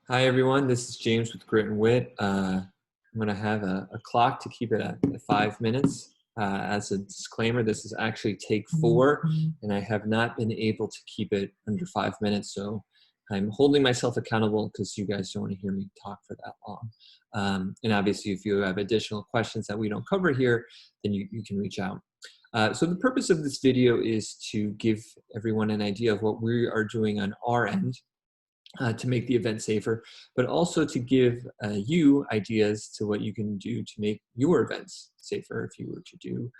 Hi everyone, this is James with Grit N Wit. I'm going to have a clock to keep it at 5 minutes. As a disclaimer, this is actually take 4, and I have not been able to keep it under 5 minutes, so I'm holding myself accountable because you guys don't want to hear me talk for that long. And obviously, if you have additional questions that we don't cover here, then you can reach out. So the purpose of this video is to give everyone an idea of what we are doing on our end to make the event safer, but also to give you ideas to what you can do to make your events safer if you were to do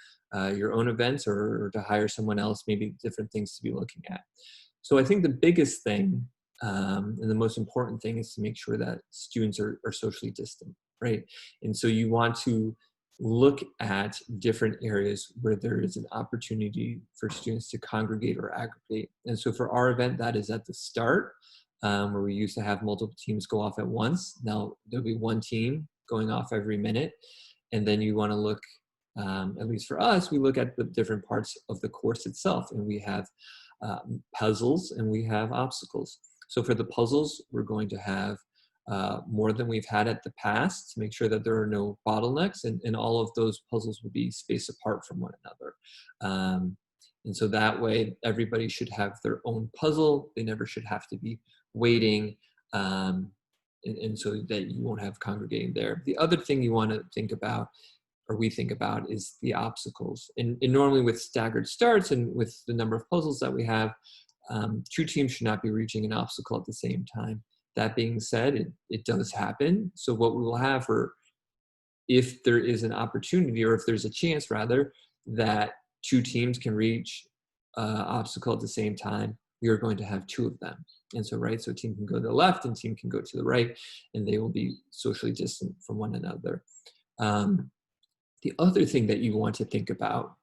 your own events or to hire someone else, maybe different things to be looking at. So I think the biggest thing and the most important thing is to make sure that students are socially distant, right? And so you want to look at different areas where there is an opportunity for students to congregate or aggregate. And so for our event, that is at the start, where we used to have multiple teams go off at once. Now there'll be one team going off every minute. And then you want to look, at least for us, we look at the different parts of the course itself. And we have puzzles and we have obstacles. So for the puzzles, we're going to have more than we've had at the past to make sure that there are no bottlenecks, and all of those puzzles will be spaced apart from one another. And so that way, everybody should have their own puzzle. They never should have to be waiting, and so that you won't have congregating there. The other thing you want to think about, or we think about, is the obstacles. And normally with staggered starts and with the number of puzzles that we have, 2 teams should not be reaching an obstacle at the same time. That being said, it does happen. So what we will have, for if there is an opportunity, or if there's a chance rather, that 2 teams can reach obstacle at the same time, we are going to have 2 of them. And so, right, so a team can go to the left and team can go to the right, and they will be socially distant from one another. The other thing that you want to think about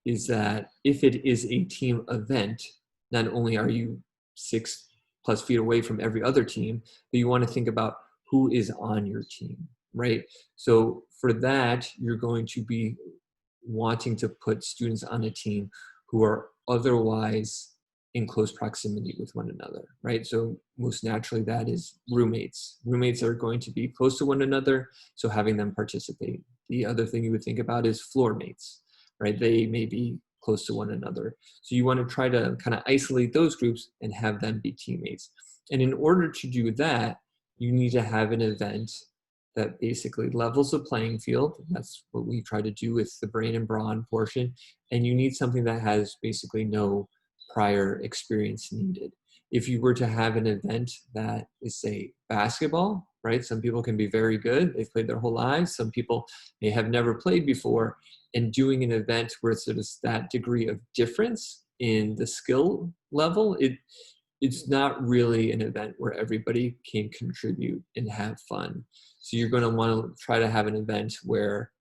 is that if it is a team event, not only are you 6+ feet away from every other team, but you want to think about who is on your team, right? So for that, you're going to be wanting to put students on a team who are otherwise in close proximity with one another, right? So most naturally, that is roommates. Roommates are going to be close to one another, so having them participate. The other thing you would think about is floor mates, right? They may be close to one another. So you want to try to kind of isolate those groups and have them be teammates. And in order to do that, you need to have an event that basically levels the playing field. That's what we try to do with the brain and brawn portion. And you need something that has basically no prior experience needed. If you were to have an event that is, say, basketball, right? Some people can be very good. They've played their whole lives. Some people may have never played before. And doing an event where there's that degree of difference in the skill level, it's not really an event where everybody can contribute and have fun. So you're going to want to try to have an event where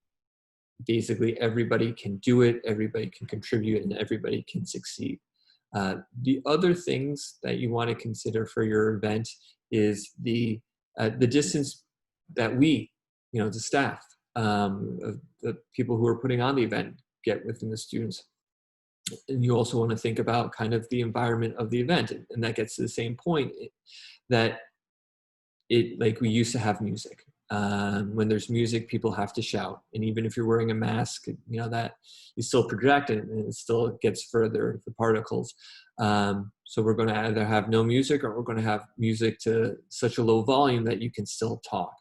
basically everybody can do it, everybody can contribute, and everybody can succeed. The other things that you want to consider for your event is the distance that we, the staff, of the people who are putting on the event, get within the students. And you also want to think about kind of the environment of the event, and that gets to the same point, that like we used to have music. When there's music, people have to shout, and even if you're wearing a mask, that you still project it, and it still gets further, the particles. So we're going to either have no music, or we're going to have music to such a low volume that you can still talk.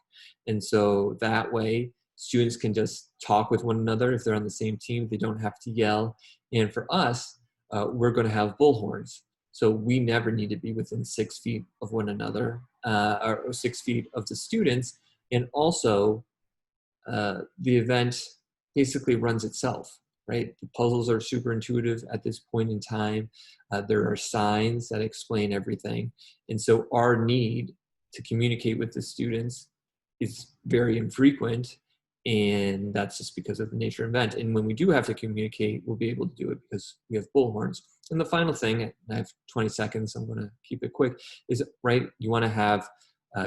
And so that way, students can just talk with one another. If they're on the same team, they don't have to yell. And for us, we're going to have bullhorns. So we never need to be within 6 feet of one another, or 6 feet of the students. And also, the event basically runs itself, right? The puzzles are super intuitive at this point in time. There are signs that explain everything. And so our need to communicate with the students is very infrequent. And that's just because of the nature of the event. And when we do have to communicate, we'll be able to do it because we have bullhorns. And the final thing, and I have 20 seconds, I'm going to keep it quick, is, right, you want to have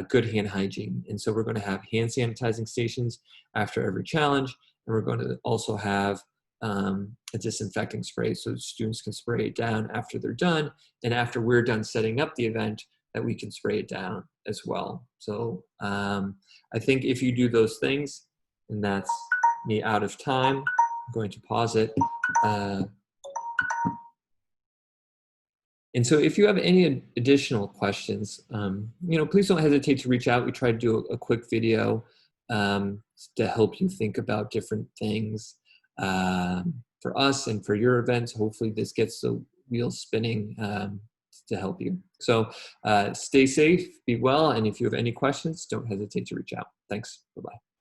good hand hygiene. And so we're going to have hand sanitizing stations after every challenge. And we're going to also have a disinfecting spray so students can spray it down after they're done. And after we're done setting up the event, that we can spray it down as well. So I think if you do those things, and that's me out of time, I'm going to pause it. And so if you have any additional questions, please don't hesitate to reach out. We try to do a quick video to help you think about different things for us and for your events. Hopefully this gets the wheels spinning to help you. So stay safe, be well, and if you have any questions, don't hesitate to reach out. Thanks. Bye-bye.